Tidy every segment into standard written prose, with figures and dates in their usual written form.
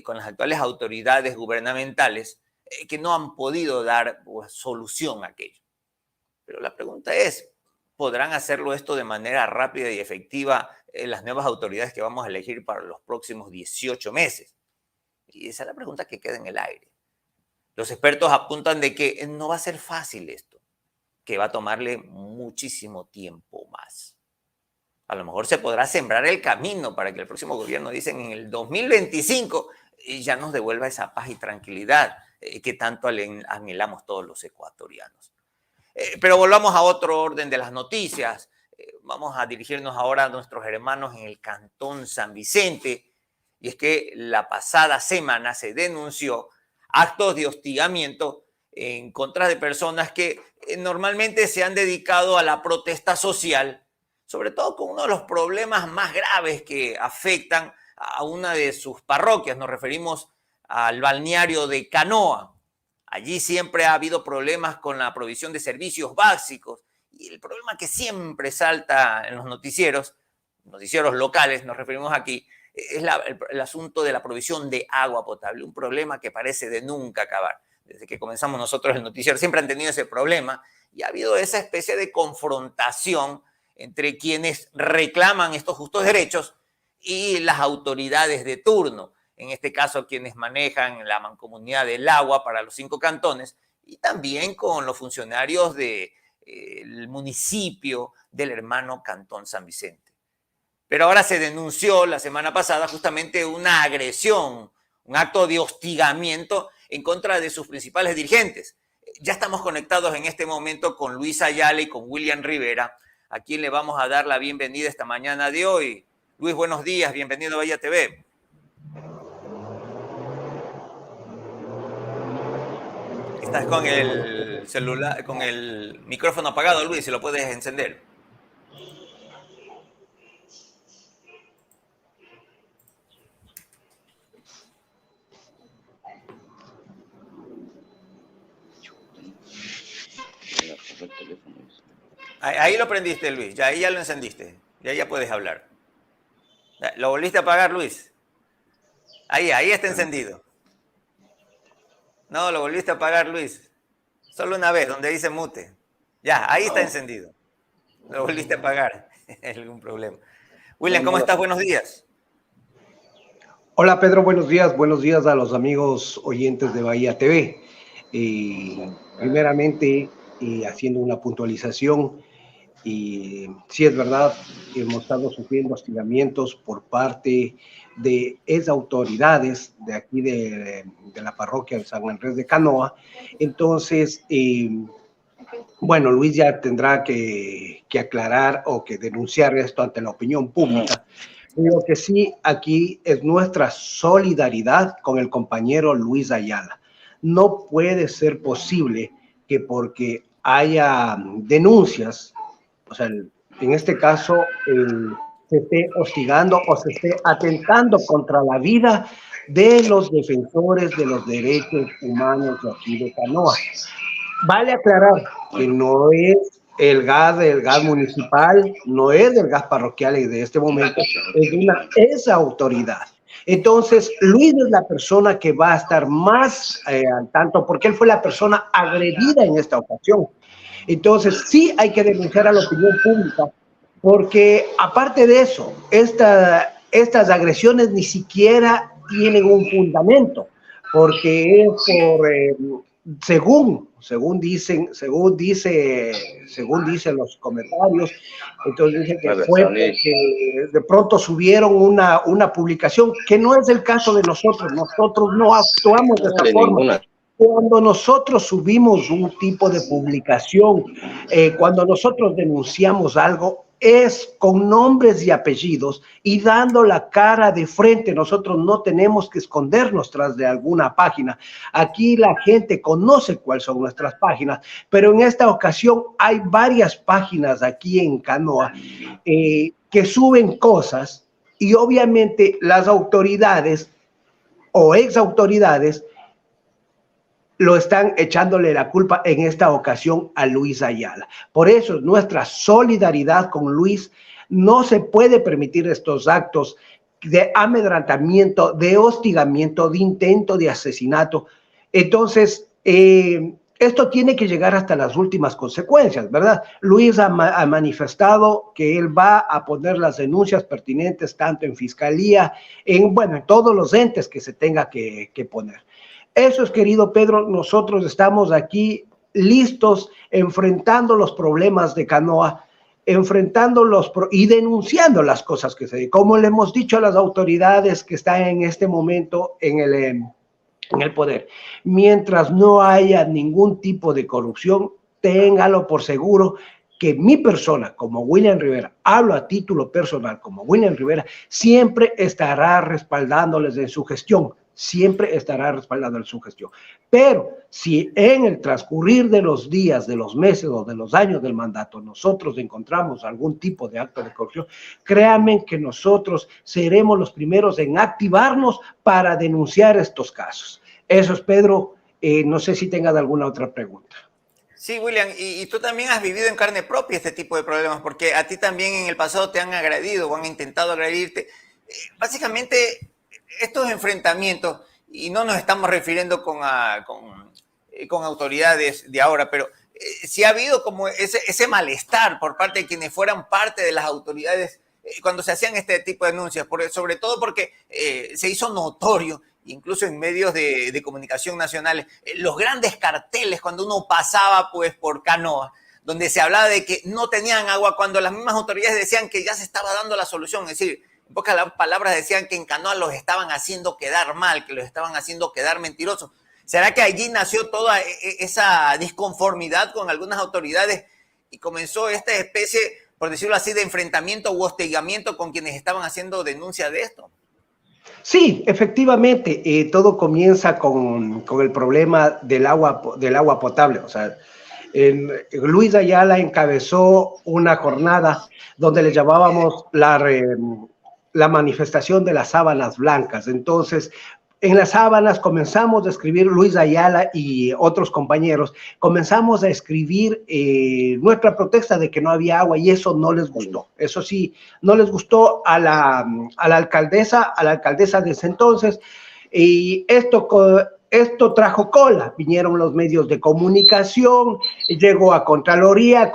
con las actuales autoridades gubernamentales que no han podido dar solución a aquello. Pero la pregunta es, ¿podrán hacerlo esto de manera rápida y efectiva las nuevas autoridades que vamos a elegir para los próximos 18 meses? Y esa es la pregunta que queda en el aire. Los expertos apuntan de que no va a ser fácil esto, que va a tomarle muchísimo tiempo más. A lo mejor se podrá sembrar el camino para que el próximo gobierno, dicen, en el 2025 ya nos devuelva esa paz y tranquilidad que tanto anhelamos todos los ecuatorianos. Pero volvamos a otro orden de las noticias. Vamos a dirigirnos ahora a nuestros hermanos en el Cantón San Vicente. Y es que la pasada semana se denunció actos de hostigamiento en contra de personas que normalmente se han dedicado a la protesta social, sobre todo con uno de los problemas más graves que afectan a una de sus parroquias. Nos referimos al balneario de Canoa. Allí siempre ha habido problemas con la provisión de servicios básicos y el problema que siempre salta en los noticieros locales, nos referimos aquí, es el asunto de la provisión de agua potable, un problema que parece de nunca acabar. Desde que comenzamos nosotros el noticiero siempre han tenido ese problema y ha habido esa especie de confrontación entre quienes reclaman estos justos derechos y las autoridades de turno. En este caso, quienes manejan la mancomunidad del agua para los 5 cantones y también con los funcionarios del municipio del hermano Cantón San Vicente. Pero ahora se denunció la semana pasada justamente una agresión, un acto de hostigamiento en contra de sus principales dirigentes. Ya estamos conectados en este momento con Luis Ayala y con William Rivera, a quien le vamos a dar la bienvenida esta mañana de hoy. Luis, buenos días, bienvenido a Bahía TV. Estás con el celular, con el micrófono apagado, Luis, si lo puedes encender. Ahí lo prendiste, Luis, ahí ya lo encendiste, ya puedes hablar. ¿Lo volviste a apagar, Luis? Ahí está encendido. No, lo volviste a apagar, Luis. Solo una vez, donde dice mute. Ya, ahí está encendido. Lo volviste a apagar. Algún problema. William, ¿cómo estás? Buenos días. Hola, Pedro, buenos días a los amigos oyentes de Bahía TV. Primeramente, haciendo una puntualización, sí es verdad, hemos estado sufriendo hostigamientos por parte de esas autoridades de aquí de la parroquia de San Andrés de Canoa. Entonces, bueno, Luis ya tendrá que aclarar o que denunciar esto ante la opinión pública. Lo que sí aquí es nuestra solidaridad con el compañero Luis Ayala. No puede ser posible que porque haya denuncias, o sea, en este caso, se esté hostigando o se esté atentando contra la vida de los defensores de los derechos humanos de aquí de Canoa. Vale aclarar que no es el gas municipal, no es del gas parroquial y de este momento es de una esa autoridad. Entonces, Luis es la persona que va a estar más al tanto porque él fue la persona agredida en esta ocasión. Entonces, sí hay que denunciar a la opinión pública porque, aparte de eso, estas agresiones ni siquiera tienen un fundamento, porque es por, según dicen los comentarios, entonces dicen que fue porque de pronto subieron una publicación, que no es el caso de nosotros no actuamos de esta forma. Cuando nosotros subimos un tipo de publicación, cuando nosotros denunciamos algo, es con nombres y apellidos y dando la cara de frente. Nosotros no tenemos que escondernos tras de alguna página. Aquí la gente conoce cuáles son nuestras páginas, pero en esta ocasión hay varias páginas aquí en Canoa que suben cosas y obviamente las autoridades o exautoridades lo están echándole la culpa en esta ocasión a Luis Ayala. Por eso nuestra solidaridad con Luis. No se puede permitir estos actos de amedrantamiento, de hostigamiento, de intento de asesinato. Entonces, esto tiene que llegar hasta las últimas consecuencias, ¿verdad? Luis ha manifestado que él va a poner las denuncias pertinentes tanto en fiscalía, en todos los entes que se tenga que poner. Eso es, querido Pedro, nosotros estamos aquí listos, enfrentando los problemas de Canoa, y denunciando las cosas que se dicen. Como le hemos dicho a las autoridades que están en este momento en el poder, mientras no haya ningún tipo de corrupción, téngalo por seguro que mi persona, como William Rivera, hablo a título personal, como William Rivera, siempre estará respaldándoles en su gestión, siempre estará respaldando en su gestión. Pero si en el transcurrir de los días, de los meses o de los años del mandato nosotros encontramos algún tipo de acto de corrupción, créanme que nosotros seremos los primeros en activarnos para denunciar estos casos. Eso es, Pedro. No sé si tengas alguna otra pregunta. Sí, William, y tú también has vivido en carne propia este tipo de problemas, porque a ti también en el pasado te han agredido o han intentado agredirte. Básicamente, estos enfrentamientos, y no nos estamos refiriendo con autoridades de ahora, pero sí ha habido como ese malestar por parte de quienes fueran parte de las autoridades cuando se hacían este tipo de denuncias, sobre todo porque se hizo notorio, incluso en medios de comunicación nacionales, los grandes carteles cuando uno pasaba pues por Canoa, donde se hablaba de que no tenían agua, cuando las mismas autoridades decían que ya se estaba dando la solución. Es decir, en pocas palabras decían que en Canoa los estaban haciendo quedar mal, que los estaban haciendo quedar mentirosos. ¿Será que allí nació toda esa disconformidad con algunas autoridades y comenzó esta especie, por decirlo así, de enfrentamiento u hostigamiento con quienes estaban haciendo denuncia de esto? Sí, efectivamente, todo comienza con el problema del agua potable. O sea, Luis Ayala encabezó una jornada donde le llamábamos la manifestación de las sábanas blancas. Entonces, en las sábanas comenzamos a escribir, Luis Ayala y otros compañeros, comenzamos a escribir nuestra protesta de que no había agua, y eso no les gustó. Eso sí, no les gustó a la alcaldesa de ese entonces, y esto trajo cola. Vinieron los medios de comunicación, llegó a Contraloría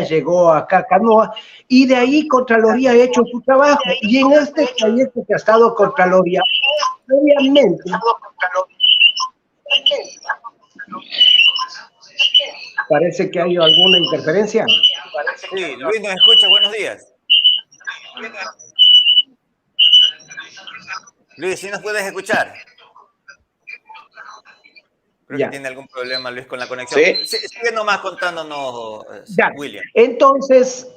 llegó acá a Canoa, y de ahí Contraloría ha hecho su trabajo. Y en este trayecto que ha estado Contraloría, obviamente, parece que hay alguna interferencia. Sí, Luis, ¿nos escucha? Buenos días. Luis, ¿sí nos puedes escuchar? Creo que tiene algún problema, Luis, con la conexión. Sí. Sigue nomás contándonos, William. Entonces,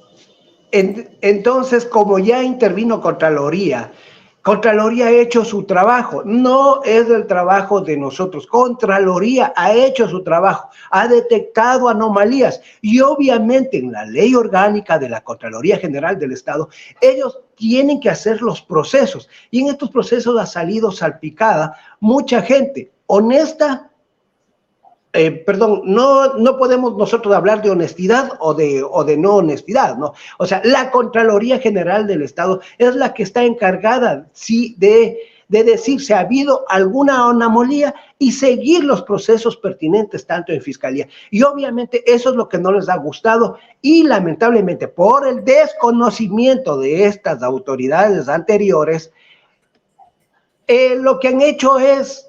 como ya intervino Contraloría ha hecho su trabajo. No es el trabajo de nosotros. Contraloría ha hecho su trabajo, ha detectado anomalías, y obviamente en la ley orgánica de la Contraloría General del Estado, ellos tienen que hacer los procesos, y en estos procesos ha salido salpicada mucha gente honesta. No podemos nosotros hablar de honestidad o de no honestidad, ¿no? O sea, la Contraloría General del Estado es la que está encargada, sí, de decir si ha habido alguna anomalía y seguir los procesos pertinentes tanto en Fiscalía. Y obviamente eso es lo que no les ha gustado, y lamentablemente por el desconocimiento de estas autoridades anteriores, lo que han hecho es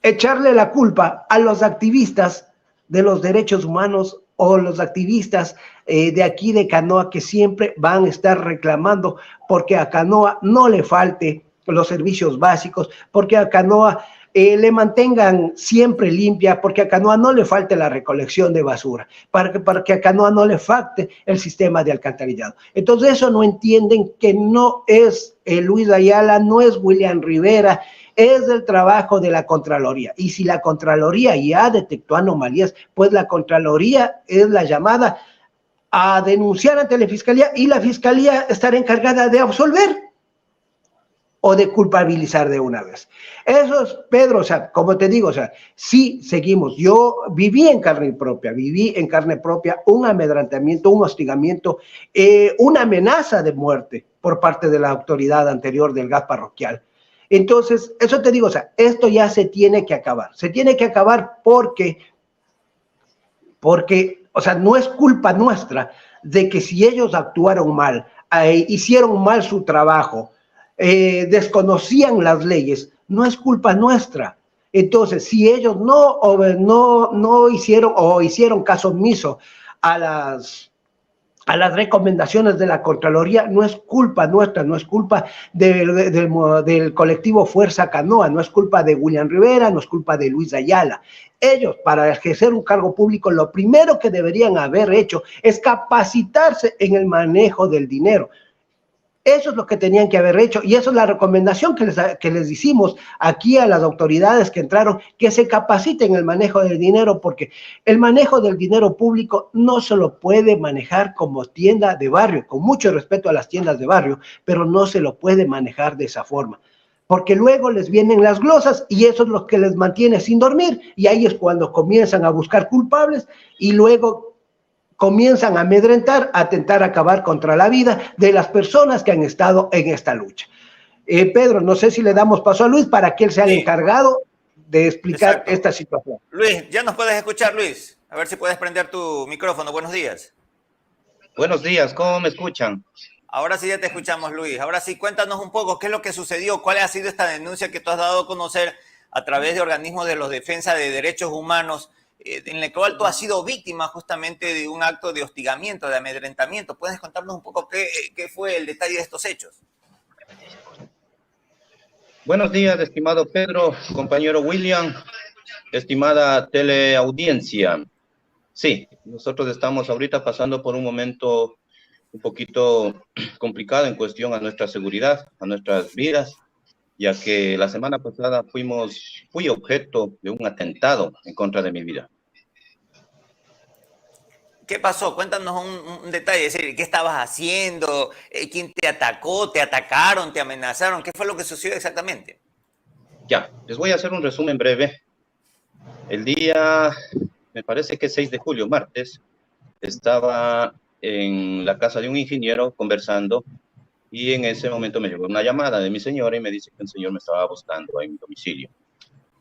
echarle la culpa a los activistas de los derechos humanos o los activistas de aquí de Canoa, que siempre van a estar reclamando porque a Canoa no le falte los servicios básicos, porque a Canoa le mantengan siempre limpia, porque a Canoa no le falte la recolección de basura, para que a Canoa no le falte el sistema de alcantarillado. Entonces eso no entienden, que no es Luis Ayala, no es William Rivera, es el trabajo de la Contraloría. Y si la Contraloría ya detectó anomalías, pues la Contraloría es la llamada a denunciar ante la Fiscalía, y la Fiscalía estará encargada de absolver o de culpabilizar de una vez. Eso es, Pedro, o sea, como te digo, o sea, sí seguimos. Yo viví en carne propia un amedrantamiento, un hostigamiento, una amenaza de muerte por parte de la autoridad anterior del gas parroquial. Entonces, eso te digo, o sea, esto ya se tiene que acabar. Se tiene que acabar porque, o sea, no es culpa nuestra de que si ellos actuaron mal, hicieron mal su trabajo, desconocían las leyes, no es culpa nuestra. Entonces, si ellos no hicieron o hicieron caso omiso a las recomendaciones de la Contraloría, no es culpa nuestra, no es culpa del colectivo Fuerza Canoa, no es culpa de William Rivera, no es culpa de Luis Ayala. Ellos, para ejercer un cargo público, lo primero que deberían haber hecho es capacitarse en el manejo del dinero. Eso es lo que tenían que haber hecho y eso es la recomendación que les hicimos aquí a las autoridades que entraron, que se capaciten en el manejo del dinero, porque el manejo del dinero público no se lo puede manejar como tienda de barrio, con mucho respeto a las tiendas de barrio, pero no se lo puede manejar de esa forma. Porque luego les vienen las glosas y eso es lo que les mantiene sin dormir y ahí es cuando comienzan a buscar culpables y luego comienzan a amedrentar, a intentar acabar contra la vida de las personas que han estado en esta lucha. Pedro, no sé si le damos paso a Luis para que él sea el encargado de explicar esta situación. Luis, ya nos puedes escuchar, Luis. A ver si puedes prender tu micrófono. Buenos días. Buenos días, ¿cómo me escuchan? Ahora sí ya te escuchamos, Luis. Ahora sí, cuéntanos un poco qué es lo que sucedió, cuál ha sido esta denuncia que tú has dado a conocer a través de organismos de los defensa de derechos humanos, en el cual tú has sido víctima justamente de un acto de hostigamiento, de amedrentamiento. ¿Puedes contarnos un poco qué fue el detalle de estos hechos? Buenos días, estimado Pedro, compañero William, estimada teleaudiencia. Sí, nosotros estamos ahorita pasando por un momento un poquito complicado en cuestión a nuestra seguridad, a nuestras vidas, ya que la semana pasada fui objeto de un atentado en contra de mi vida. ¿Qué pasó? Cuéntanos un detalle. ¿Qué estabas haciendo? ¿Quién te atacó? ¿Te atacaron? ¿Te amenazaron? ¿Qué fue lo que sucedió exactamente? Ya, les voy a hacer un resumen breve. El día, me parece que 6 de julio, martes, estaba en la casa de un ingeniero conversando y en ese momento me llegó una llamada de mi señora y me dice que el señor me estaba buscando en mi domicilio.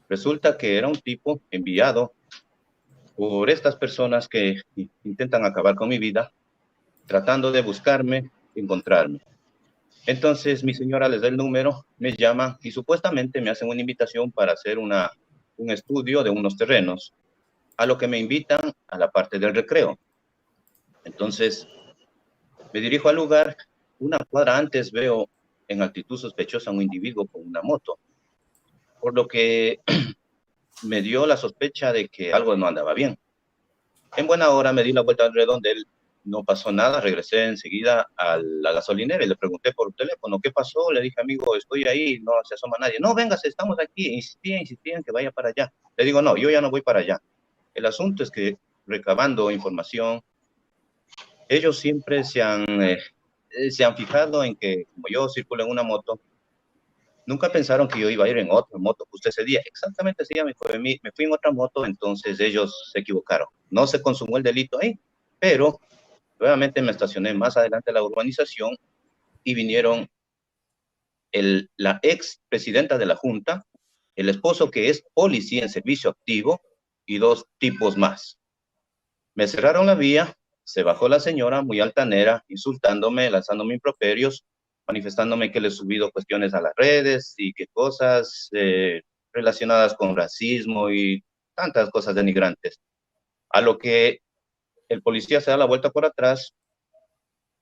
Resulta que era un tipo enviado por estas personas que intentan acabar con mi vida, tratando de buscarme, encontrarme. Entonces mi señora les da el número, me llama y supuestamente me hacen una invitación para hacer un estudio de unos terrenos, a lo que me invitan a la parte del recreo. Entonces me dirijo al lugar, una cuadra antes veo en actitud sospechosa a un individuo con una moto, por lo que me dio la sospecha de que algo no andaba bien. En buena hora me di la vuelta al redondel, no pasó nada, regresé enseguida a la gasolinera y le pregunté por teléfono, ¿qué pasó? Le dije, amigo, estoy ahí, no se asoma nadie. No, véngase, estamos aquí, insistí en que vaya para allá. Le digo, no, yo ya no voy para allá. El asunto es que recabando información, ellos siempre se han fijado en que como yo circulo en una moto, nunca pensaron que yo iba a ir en otra moto justo ese día. Exactamente ese día me fui en otra moto, entonces ellos se equivocaron. No se consumó el delito ahí, pero nuevamente me estacioné más adelante de la urbanización y vinieron la ex presidenta de la Junta, el esposo que es policía en servicio activo y 2 tipos más. Me cerraron la vía, se bajó la señora muy altanera, insultándome, lanzándome improperios, manifestándome que le he subido cuestiones a las redes y que cosas relacionadas con racismo y tantas cosas denigrantes. A lo que el policía se da la vuelta por atrás,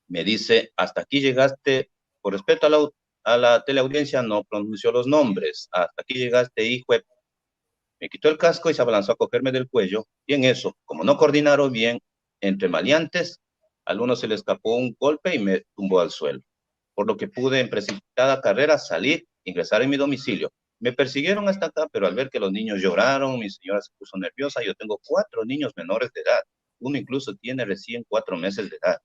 me dice, hasta aquí llegaste, por respeto a la teleaudiencia, no pronunció los nombres, hasta aquí llegaste, hijo de... Me quitó el casco y se abalanzó a cogerme del cuello, y en eso, como no coordinaron bien, entre maleantes, al uno se le escapó un golpe y me tumbó al suelo, por lo que pude en precipitada carrera salir, ingresar en mi domicilio. Me persiguieron hasta acá, pero al ver que los niños lloraron, mi señora se puso nerviosa. Yo tengo 4 niños menores de edad, uno incluso tiene recién 4 meses de edad.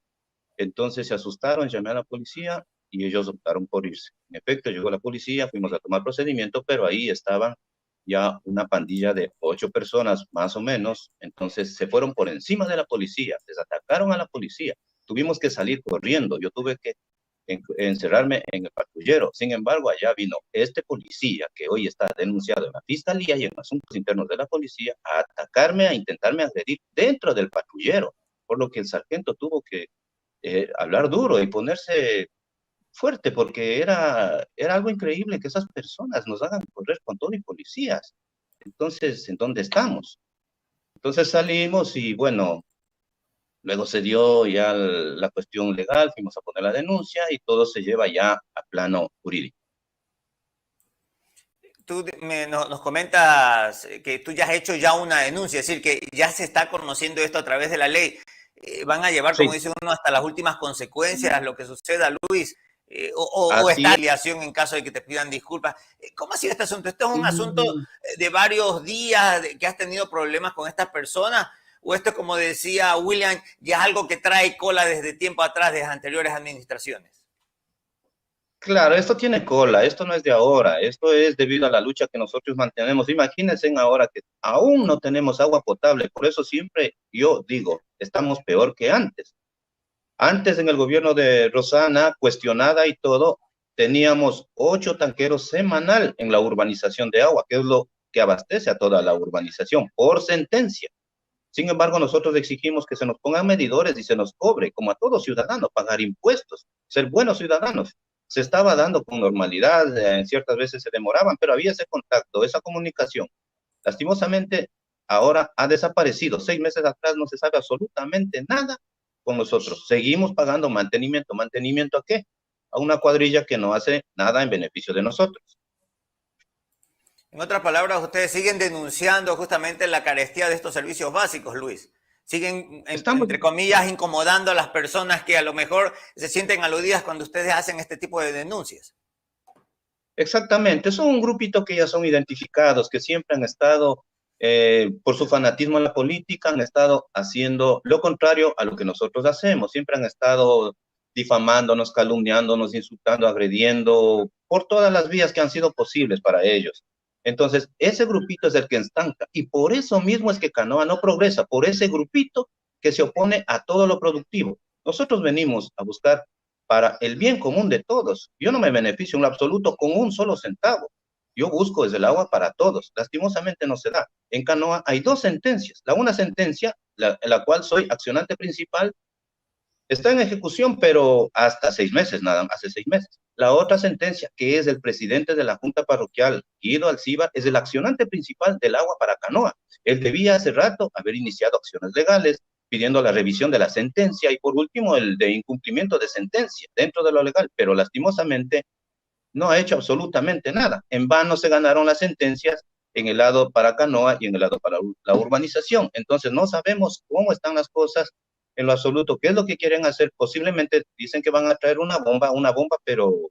Entonces se asustaron, llamé a la policía y ellos optaron por irse. En efecto, llegó la policía, fuimos a tomar procedimiento, pero ahí estaban ya una pandilla de 8 personas, más o menos. Entonces se fueron por encima de la policía, les atacaron a la policía. Tuvimos que salir corriendo, yo tuve que encerrarme en el patrullero. Sin embargo, allá vino este policía, que hoy está denunciado en la fiscalía y en asuntos internos de la policía, a atacarme, a intentarme agredir dentro del patrullero, por lo que el sargento tuvo que hablar duro y ponerse fuerte, porque era algo increíble que esas personas nos hagan correr con todo y policías. Entonces, ¿en dónde estamos? Entonces salimos y bueno, luego se dio ya la cuestión legal, fuimos a poner la denuncia y todo se lleva ya a plano jurídico. Tú nos comentas que tú ya has hecho ya una denuncia, es decir, que ya se está conociendo esto a través de la ley. Van a llevar, como dice uno, hasta las últimas consecuencias lo que suceda, Luis, o esta afiliación en caso de que te pidan disculpas. ¿Cómo ha sido este asunto? ¿Esto es un asunto de varios días que has tenido problemas con estas personas? ¿O esto, como decía William, ya es algo que trae cola desde tiempo atrás, desde anteriores administraciones? Claro, esto tiene cola, esto no es de ahora, esto es debido a la lucha que nosotros mantenemos. Imagínense ahora que aún no tenemos agua potable, por eso siempre yo digo, estamos peor que antes. Antes en el gobierno de Rosana, cuestionada y todo, teníamos 8 tanqueros semanal en la urbanización de agua, que es lo que abastece a toda la urbanización, por sentencia. Sin embargo, nosotros exigimos que se nos pongan medidores y se nos cobre, como a todo ciudadano, pagar impuestos, ser buenos ciudadanos. Se estaba dando con normalidad, en ciertas veces se demoraban, pero había ese contacto, esa comunicación. Lastimosamente, ahora ha desaparecido. 6 meses atrás no se sabe absolutamente nada con nosotros. Seguimos pagando mantenimiento. ¿Mantenimiento a qué? A una cuadrilla que no hace nada en beneficio de nosotros. En otras palabras, ustedes siguen denunciando justamente la carestía de estos servicios básicos, Luis. Siguen, entre comillas, incomodando a las personas que a lo mejor se sienten aludidas cuando ustedes hacen este tipo de denuncias. Exactamente, son un grupito que ya son identificados, que siempre han estado, por su fanatismo en la política, han estado haciendo lo contrario a lo que nosotros hacemos. Siempre han estado difamándonos, calumniándonos, insultando, agrediendo, por todas las vías que han sido posibles para ellos. Entonces, ese grupito es el que estanca, y por eso mismo es que Canoa no progresa, por ese grupito que se opone a todo lo productivo. Nosotros venimos a buscar para el bien común de todos. Yo no me beneficio en lo absoluto con un solo centavo. Yo busco desde el agua para todos. Lastimosamente no se da. En Canoa hay 2 sentencias. La una sentencia, la cual soy accionante principal, está en ejecución, pero hasta 6 meses, nada más, hace 6 meses. La otra sentencia, que es el presidente de la Junta Parroquial, Guido Alcibar, es el accionante principal del agua para Canoa. Él debía hace rato haber iniciado acciones legales, pidiendo la revisión de la sentencia, y por último, el de incumplimiento de sentencia dentro de lo legal, pero lastimosamente no ha hecho absolutamente nada. En vano se ganaron las sentencias en el lado para Canoa y en el lado para la urbanización. Entonces no sabemos cómo están las cosas en lo absoluto, qué es lo que quieren hacer. Posiblemente dicen que van a traer una bomba, pero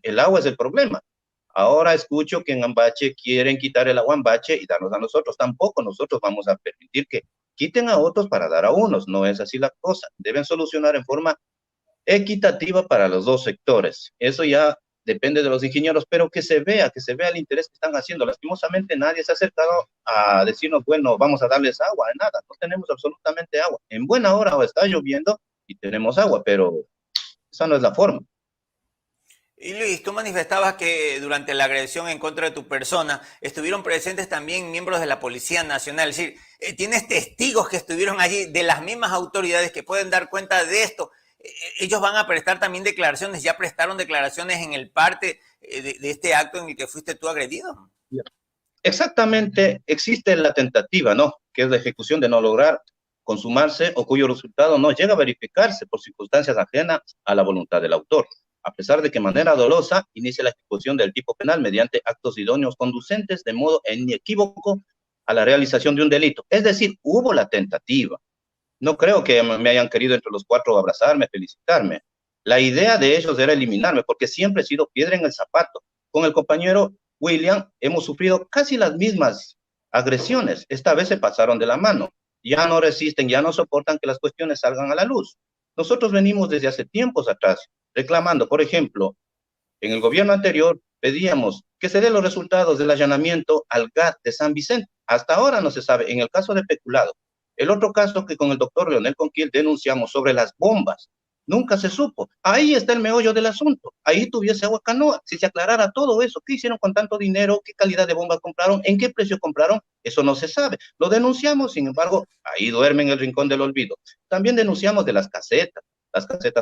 el agua es el problema. Ahora escucho que en Ambache quieren quitar el agua en Ambache y darnos a nosotros. Tampoco nosotros vamos a permitir que quiten a otros para dar a unos. No es así la cosa. Deben solucionar en forma equitativa para los 2 sectores. Eso ya depende de los ingenieros, pero que se vea el interés que están haciendo. Lastimosamente nadie se ha acercado a decirnos, bueno, vamos a darles agua, nada, no tenemos absolutamente agua. En buena hora está lloviendo y tenemos agua, pero esa no es la forma. Y Luis, tú manifestabas que durante la agresión en contra de tu persona estuvieron presentes también miembros de la Policía Nacional. Es decir, tienes testigos que estuvieron allí de las mismas autoridades que pueden dar cuenta de esto. Ellos van a prestar también declaraciones, ya prestaron declaraciones en el parte de este acto en el que fuiste tú agredido. Exactamente, existe la tentativa, ¿no? Que es la ejecución de no lograr consumarse o cuyo resultado no llega a verificarse por circunstancias ajenas a la voluntad del autor, a pesar de que de manera dolosa inicia la ejecución del tipo penal mediante actos idóneos conducentes de modo inequívoco a la realización de un delito. Es decir, hubo la tentativa. No creo que me hayan querido entre los 4 abrazarme, felicitarme. La idea de ellos era eliminarme, porque siempre he sido piedra en el zapato. Con el compañero William hemos sufrido casi las mismas agresiones. Esta vez se pasaron de la mano. Ya no resisten, ya no soportan que las cuestiones salgan a la luz. Nosotros venimos desde hace tiempos atrás reclamando, por ejemplo, en el gobierno anterior pedíamos que se den los resultados del allanamiento al GAT de San Vicente. Hasta ahora no se sabe. En el caso de Peculado, el otro caso que con el doctor Leonel Conquil denunciamos sobre las bombas, nunca se supo. Ahí está el meollo del asunto. Ahí tuviese agua canoa. Si se aclarara todo eso, ¿qué hicieron con tanto dinero? ¿Qué calidad de bombas compraron? ¿En qué precio compraron? Eso no se sabe. Lo denunciamos, sin embargo, ahí duerme en el rincón del olvido. También denunciamos de las casetas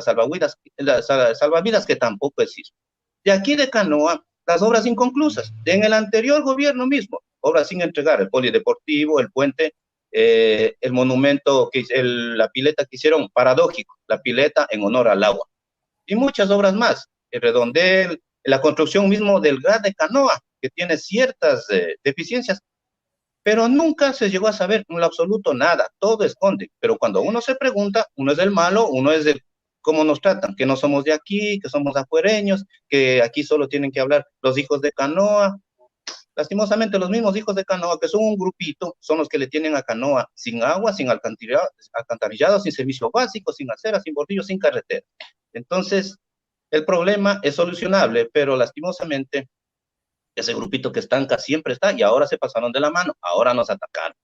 salvavidas que tampoco existen. De aquí de Canoa, las obras inconclusas. En el anterior gobierno mismo, obras sin entregar, el polideportivo, el puente, el monumento, la pileta que hicieron, paradójico, la pileta en honor al agua. Y muchas obras más, el redondel, la construcción mismo del GAT de Canoa, que tiene ciertas deficiencias, pero nunca se llegó a saber en lo absoluto nada, todo esconde. Pero cuando uno se pregunta, uno es el malo, uno es el cómo nos tratan, que no somos de aquí, que somos afuereños, que aquí solo tienen que hablar los hijos de Canoa. Lastimosamente, los mismos hijos de Canoa, que son un grupito, son los que le tienen a Canoa sin agua, sin alcantarillado, sin servicio básico, sin aceras, sin bordillos, sin carretera. Entonces, el problema es solucionable, pero lastimosamente, ese grupito que estanca siempre está y ahora se pasaron de la mano, ahora nos atacaron.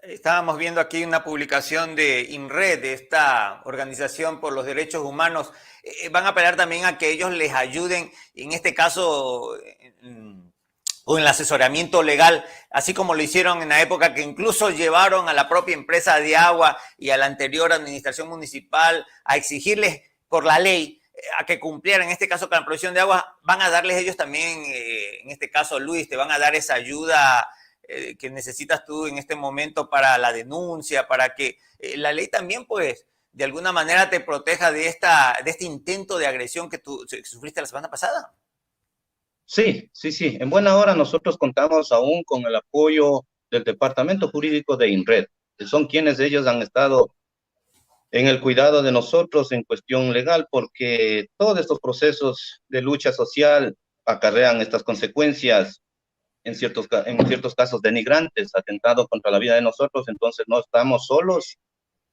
Estábamos viendo aquí una publicación de INRED, de esta organización por los derechos humanos. Van a apelar también a que ellos les ayuden, en este caso, o en el asesoramiento legal, así como lo hicieron en la época que incluso llevaron a la propia empresa de agua y a la anterior administración municipal a exigirles por la ley a que cumplieran, en este caso con la provisión de agua. Van a darles ellos también, en este caso, Luis, te van a dar esa ayuda que necesitas tú en este momento para la denuncia, para que la ley también, pues, de alguna manera te proteja de este intento de agresión que tú sufriste la semana pasada. Sí. En buena hora nosotros contamos aún con el apoyo del Departamento Jurídico de INRED, que son quienes ellos han estado en el cuidado de nosotros en cuestión legal, porque todos estos procesos de lucha social acarrean estas consecuencias, en ciertos casos denigrantes, atentado contra la vida de nosotros. Entonces no estamos solos,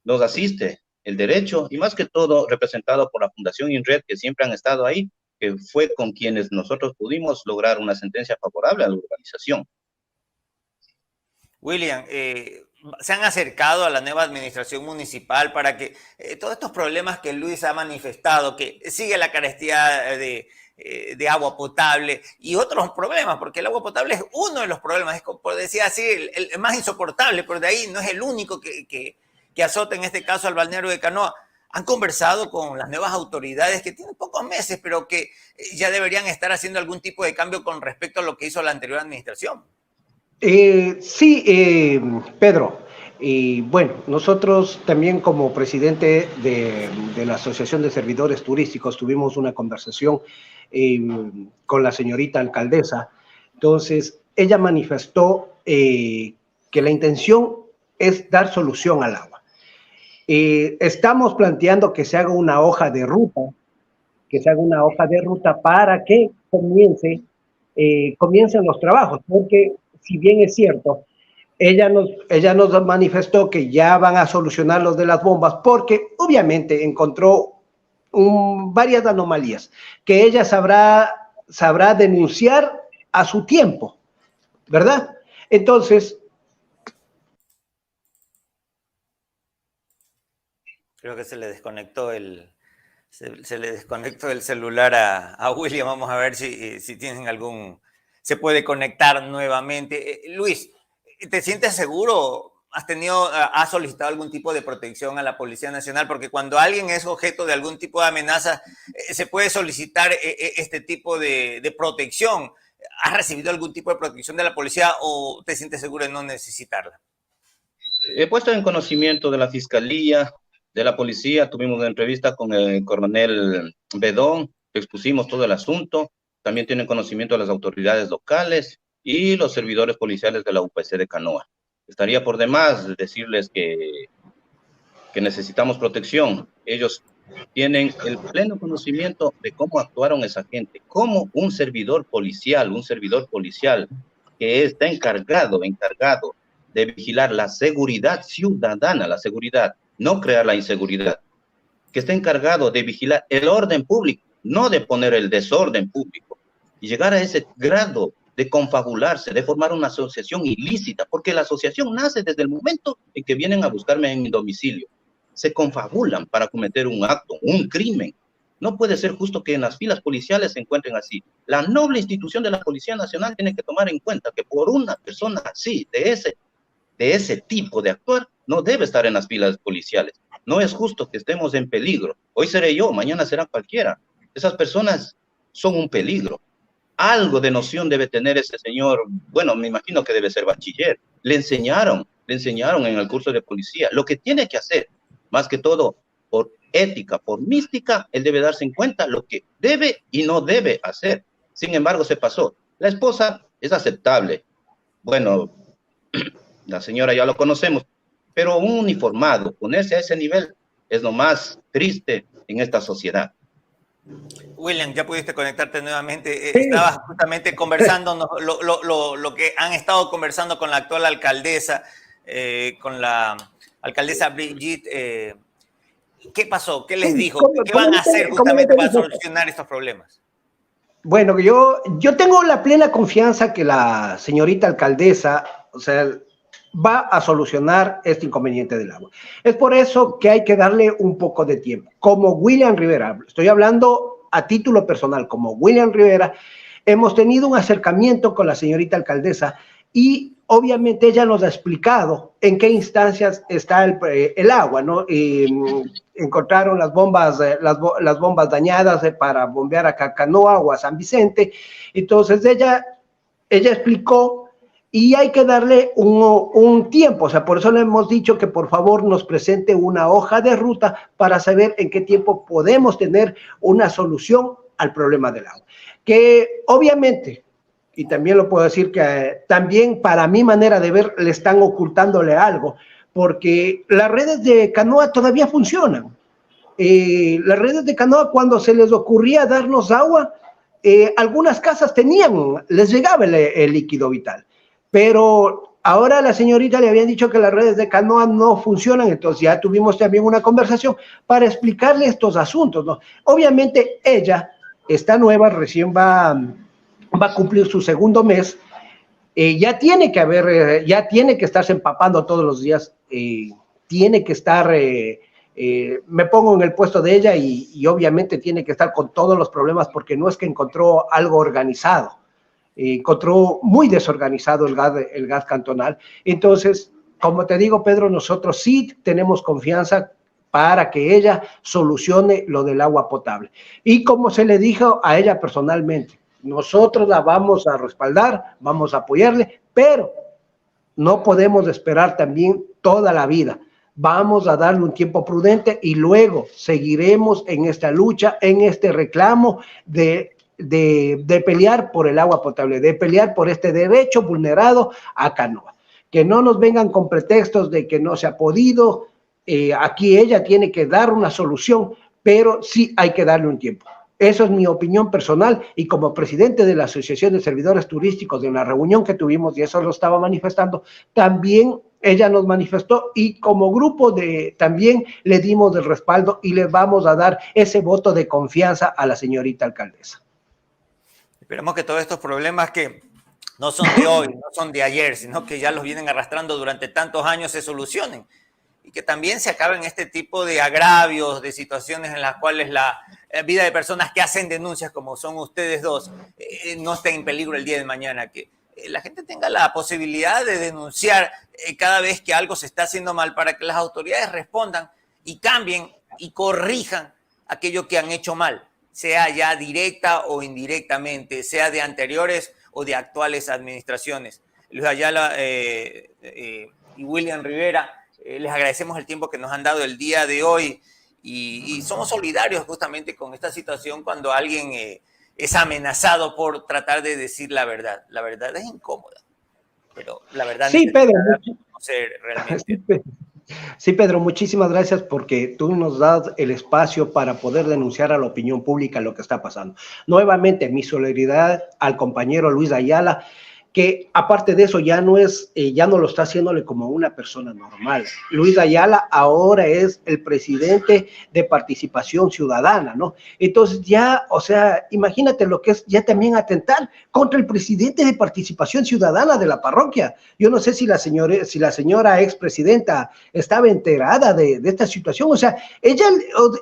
nos asiste el derecho, y más que todo representado por la Fundación INRED, que siempre han estado ahí, que fue con quienes nosotros pudimos lograr una sentencia favorable a la urbanización. William, ¿se han acercado a la nueva administración municipal para que todos estos problemas que Luis ha manifestado, que sigue la carestía de agua potable y otros problemas, porque el agua potable es uno de los problemas, es, por decir así, el más insoportable, pero de ahí no es el único que azota en este caso al balneario de Canoa? ¿Han conversado con las nuevas autoridades que tienen pocos meses, pero que ya deberían estar haciendo algún tipo de cambio con respecto a lo que hizo la anterior administración? Sí, Pedro. Y bueno, nosotros también como presidente de la Asociación de Servidores Turísticos tuvimos una conversación con la señorita alcaldesa. Entonces, ella manifestó que la intención es dar solución al agua. Estamos planteando que se haga una hoja de ruta, para que comiencen los trabajos, porque si bien es cierto, ella nos manifestó que ya van a solucionar los de las bombas, porque obviamente encontró varias anomalías que ella sabrá denunciar a su tiempo, ¿verdad? Entonces, creo que se le desconectó el celular a William. Vamos a ver si tienen se puede conectar nuevamente. Luis, ¿te sientes seguro? ¿Has solicitado algún tipo de protección a la Policía Nacional? Porque cuando alguien es objeto de algún tipo de amenaza, se puede solicitar este tipo de protección. ¿Has recibido algún tipo de protección de la policía o te sientes seguro de no necesitarla? He puesto en conocimiento de la Fiscalía, de la Policía. Tuvimos una entrevista con el coronel Bedón, expusimos todo el asunto. También tienen conocimiento de las autoridades locales y los servidores policiales de la UPC de Canoa. Estaría por demás decirles que necesitamos protección. Ellos tienen el pleno conocimiento de cómo actuaron esa gente, cómo un servidor policial que está encargado de vigilar la seguridad ciudadana, la seguridad, no crear la inseguridad. que está encargado de vigilar el orden público, no de poner el desorden público, y llegar a ese grado de confabularse, de formar una asociación ilícita, porque la asociación nace desde el momento en que vienen a buscarme en mi domicilio. Se confabulan para cometer un acto, un crimen. No puede ser justo que en las filas policiales se encuentren así. La noble institución de la Policía Nacional tiene que tomar en cuenta que por una persona así, de ese tipo de actuar, no debe estar en las filas policiales. No es justo que estemos en peligro. Hoy seré yo, mañana será cualquiera. Esas personas son un peligro. Algo de noción debe tener ese señor. Bueno, me imagino que debe ser bachiller. Le enseñaron en el curso de policía lo que tiene que hacer. Más que todo, por ética, por mística, él debe darse en cuenta lo que debe y no debe hacer. Sin embargo, se pasó. La esposa es aceptable. Bueno, la señora ya lo conocemos, pero un uniformado, ponerse a ese nivel, es lo más triste en esta sociedad. William, ya pudiste conectarte nuevamente. Sí. Estabas justamente conversando lo que han estado conversando con la actual alcaldesa, con la alcaldesa Brigitte. ¿Qué pasó? ¿Qué les dijo? ¿Qué van a hacer justamente para solucionar estos problemas? Bueno, yo tengo la plena confianza que la señorita alcaldesa, o sea, va a solucionar este inconveniente del agua. Es por eso que hay que darle un poco de tiempo. Como William Rivera, estoy hablando a título personal, como William Rivera, hemos tenido un acercamiento con la señorita alcaldesa y obviamente ella nos ha explicado en qué instancias está el agua, ¿no? Encontraron las bombas dañadas para bombear a Cacanoa o a San Vicente. Entonces ella explicó y hay que darle un tiempo. O sea, por eso le hemos dicho que por favor nos presente una hoja de ruta para saber en qué tiempo podemos tener una solución al problema del agua. Que obviamente, y también lo puedo decir que también para mi manera de ver le están ocultándole algo, porque las redes de Canoa todavía funcionan. Las redes de Canoa, cuando se les ocurría darnos agua, algunas casas les llegaba el líquido vital, pero ahora a la señorita le habían dicho que las redes de Canoa no funcionan, entonces ya tuvimos también una conversación para explicarle estos asuntos, ¿no? Obviamente ella está nueva, recién va a cumplir su segundo mes, ya tiene que estarse empapando todos los días, tiene que estar, me pongo en el puesto de ella y obviamente tiene que estar con todos los problemas porque no es que encontró algo organizado, encontró muy desorganizado el gas cantonal. Entonces, como te digo, Pedro, nosotros sí tenemos confianza para que ella solucione lo del agua potable. Y como se le dijo a ella personalmente, nosotros la vamos a respaldar, vamos a apoyarle, pero no podemos esperar también toda la vida. Vamos a darle un tiempo prudente y luego seguiremos en esta lucha, en este reclamo de pelear por el agua potable, de pelear por este derecho vulnerado a Canoa. Que no nos vengan con pretextos de que no se ha podido, aquí ella tiene que dar una solución, pero sí hay que darle un tiempo. Eso es mi opinión personal y como presidente de la Asociación de Servidores Turísticos de una reunión que tuvimos y eso lo estaba manifestando, también ella nos manifestó y como grupo también le dimos el respaldo y le vamos a dar ese voto de confianza a la señorita alcaldesa. Esperamos que todos estos problemas que no son de hoy, no son de ayer, sino que ya los vienen arrastrando durante tantos años se solucionen y que también se acaben este tipo de agravios, de situaciones en las cuales la vida de personas que hacen denuncias como son ustedes dos no esté en peligro el día de mañana, que la gente tenga la posibilidad de denunciar cada vez que algo se está haciendo mal para que las autoridades respondan y cambien y corrijan aquello que han hecho mal, sea ya directa o indirectamente, sea de anteriores o de actuales administraciones. Luis Ayala y William Rivera, les agradecemos el tiempo que nos han dado el día de hoy y somos solidarios justamente con esta situación cuando alguien es amenazado por tratar de decir la verdad. La verdad es incómoda, pero la verdad sí, Pedro, conocer realmente. Sí, Pedro, muchísimas gracias porque tú nos das el espacio para poder denunciar a la opinión pública lo que está pasando. Nuevamente, mi solidaridad al compañero Luis Ayala que aparte de eso ya no es, ya no lo está haciéndole como una persona normal. Luis Ayala ahora es el presidente de Participación Ciudadana, ¿no? Entonces ya, o sea, imagínate lo que es ya también atentar contra el presidente de Participación Ciudadana de la parroquia. Yo no sé si la señora expresidenta estaba enterada de esta situación, o sea, ella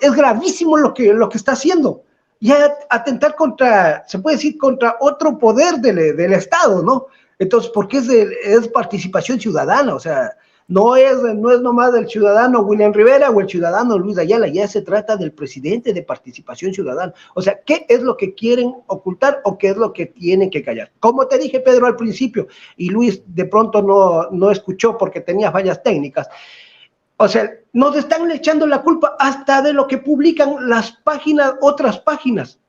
es gravísimo lo que está haciendo. Ya atentar contra, se puede decir, contra otro poder del Estado, ¿no? Entonces, porque es participación ciudadana, o sea, no es nomás del ciudadano William Rivera o el ciudadano Luis Ayala, ya se trata del presidente de Participación Ciudadana. O sea, ¿qué es lo que quieren ocultar o qué es lo que tienen que callar? Como te dije, Pedro, al principio, y Luis de pronto no escuchó porque tenía fallas técnicas. O sea, nos están echando la culpa hasta de lo que publican las páginas, otras páginas.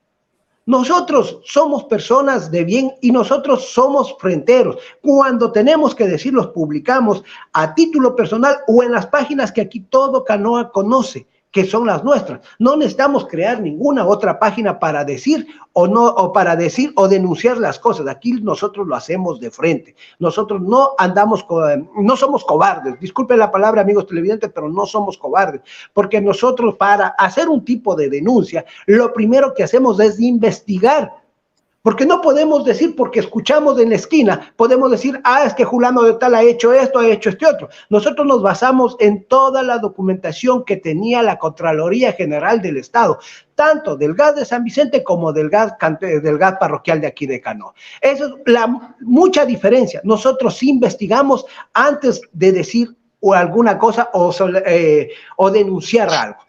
Nosotros somos personas de bien y nosotros somos fronteros. Cuando tenemos que decir, los publicamos a título personal o en las páginas que aquí todo Canoa conoce, que son las nuestras. No necesitamos crear ninguna otra página para decir o denunciar las cosas. Aquí nosotros lo hacemos de frente. Nosotros no somos cobardes. Disculpen la palabra, amigos televidentes, pero no somos cobardes, porque nosotros para hacer un tipo de denuncia, lo primero que hacemos es investigar. Porque no podemos decir, porque escuchamos en la esquina, podemos decir, es que Julano de tal ha hecho esto, ha hecho este otro. Nosotros nos basamos en toda la documentación que tenía la Contraloría General del Estado, tanto del gas de San Vicente como del gas parroquial de aquí de Canoa. Esa es mucha diferencia. Nosotros investigamos antes de decir alguna cosa o denunciar algo.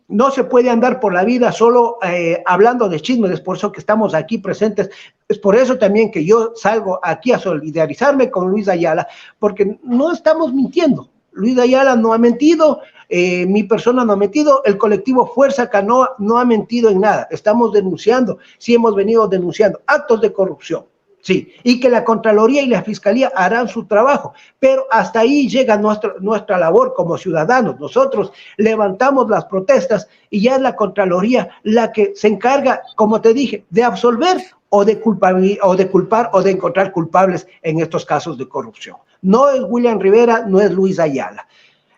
No se puede andar por la vida solo hablando de chismes, es por eso que estamos aquí presentes, es por eso también que yo salgo aquí a solidarizarme con Luis Ayala, porque no estamos mintiendo. Luis Ayala no ha mentido, mi persona no ha mentido, el colectivo Fuerza Canoa no ha mentido en nada. Estamos denunciando, sí hemos venido denunciando actos de corrupción. Sí, y que la Contraloría y la Fiscalía harán su trabajo, pero hasta ahí llega nuestra labor como ciudadanos. Nosotros levantamos las protestas y ya es la Contraloría la que se encarga, como te dije, de absolver o de culpar o de encontrar culpables en estos casos de corrupción. No es William Rivera, no es Luis Ayala.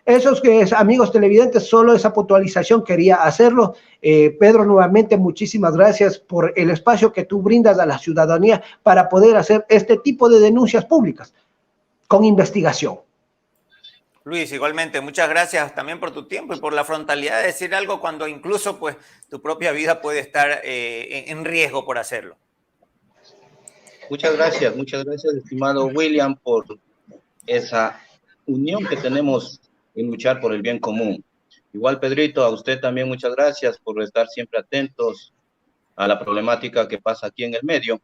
Esos amigos televidentes, solo esa puntualización quería hacerlo. Pedro, nuevamente, muchísimas gracias por el espacio que tú brindas a la ciudadanía para poder hacer este tipo de denuncias públicas con investigación. Luis, igualmente, muchas gracias también por tu tiempo y por la frontalidad de decir algo cuando incluso pues, tu propia vida puede estar en riesgo por hacerlo. Muchas gracias, estimado William, por esa unión que tenemos en luchar por el bien común. Igual, Pedrito, a usted también muchas gracias por estar siempre atentos a la problemática que pasa aquí en el medio.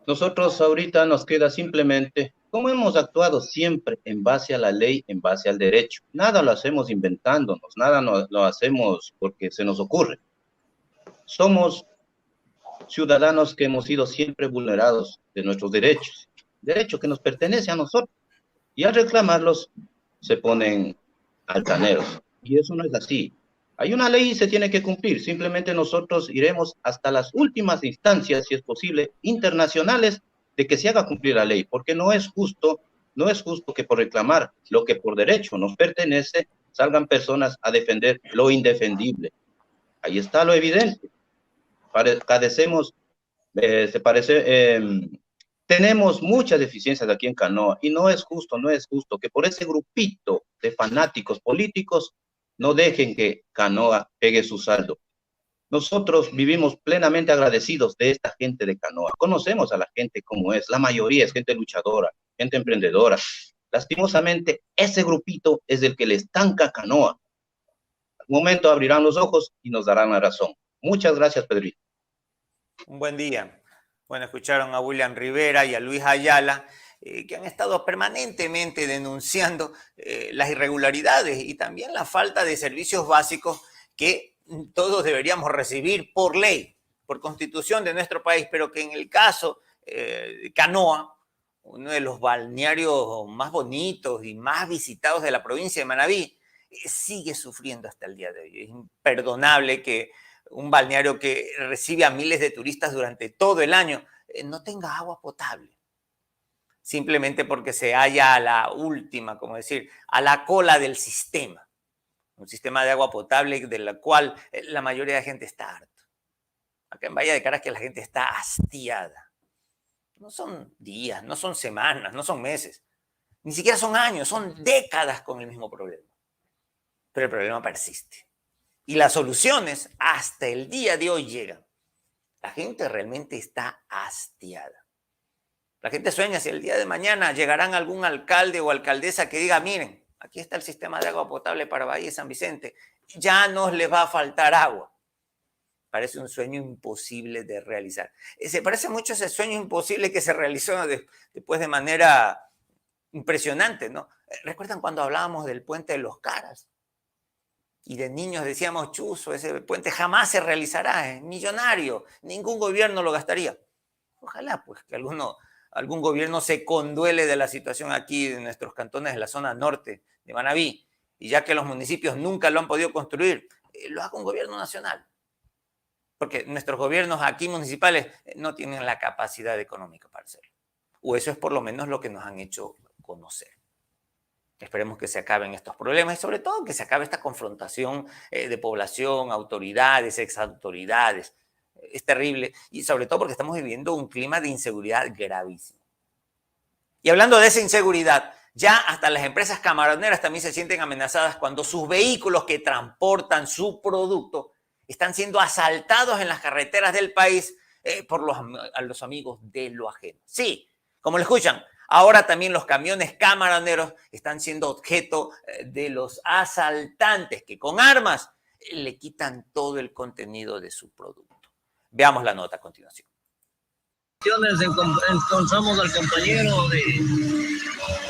Nosotros ahorita nos queda simplemente, como hemos actuado siempre en base a la ley, en base al derecho. Nada lo hacemos inventándonos, nada lo hacemos porque se nos ocurre. Somos ciudadanos que hemos sido siempre vulnerados de nuestros derechos, derecho que nos pertenece a nosotros. Y al reclamarlos, se ponen altaneros. Y eso no es así. Hay una ley y se tiene que cumplir. Simplemente nosotros iremos hasta las últimas instancias, si es posible, internacionales, de que se haga cumplir la ley. Porque no es justo que por reclamar lo que por derecho nos pertenece, salgan personas a defender lo indefendible. Ahí está lo evidente. Tenemos muchas deficiencias aquí en Canoa y no es justo que por ese grupito de fanáticos políticos no dejen que Canoa pegue su saldo. Nosotros vivimos plenamente agradecidos de esta gente de Canoa. Conocemos a la gente como es, la mayoría es gente luchadora, gente emprendedora. Lastimosamente, ese grupito es el que le estanca a Canoa. Al momento abrirán los ojos y nos darán la razón. Muchas gracias, Pedrito. Un buen día. Bueno, escucharon a William Rivera y a Luis Ayala, que han estado permanentemente denunciando las irregularidades y también la falta de servicios básicos que todos deberíamos recibir por ley, por constitución de nuestro país, pero que en el caso de Canoa, uno de los balnearios más bonitos y más visitados de la provincia de Manabí, sigue sufriendo hasta el día de hoy. Es imperdonable que un balneario que recibe a miles de turistas durante todo el año no tenga agua potable. simplemente porque se halla a la última, como decir, a la cola del sistema. Un sistema de agua potable de la cual la mayoría de la gente está harta. Acá en Bahía de Caracas la gente está hastiada. No son días, no son semanas, no son meses. Ni siquiera son años, son décadas con el mismo problema. Pero el problema persiste. Y las soluciones hasta el día de hoy llegan. La gente realmente está hastiada. La gente sueña si el día de mañana llegarán algún alcalde o alcaldesa que diga, miren, aquí está el sistema de agua potable para Bahía y San Vicente. Ya no les va a faltar agua. Parece un sueño imposible de realizar. Se parece mucho a ese sueño imposible que se realizó después de manera impresionante, ¿no? ¿Recuerdan cuando hablábamos del puente de los Caras? Y de niños decíamos, chuzo, ese puente jamás se realizará, es millonario, ningún gobierno lo gastaría. Ojalá pues que algún gobierno se conduele de la situación aquí en nuestros cantones de la zona norte de Manabí, y ya que los municipios nunca lo han podido construir, lo haga un gobierno nacional. Porque nuestros gobiernos aquí municipales no tienen la capacidad económica para hacerlo. O eso es por lo menos lo que nos han hecho conocer. Esperemos que se acaben estos problemas y sobre todo que se acabe esta confrontación de población, autoridades, exautoridades. Es terrible y sobre todo porque estamos viviendo un clima de inseguridad gravísimo. Y hablando de esa inseguridad, ya hasta las empresas camaroneras también se sienten amenazadas cuando sus vehículos que transportan su producto están siendo asaltados en las carreteras del país por los amigos de lo ajeno. Sí, como lo escuchan, ahora también los camiones camaroneros están siendo objeto de los asaltantes que con armas le quitan todo el contenido de su producto. Veamos la nota a continuación. Encontramos al compañero de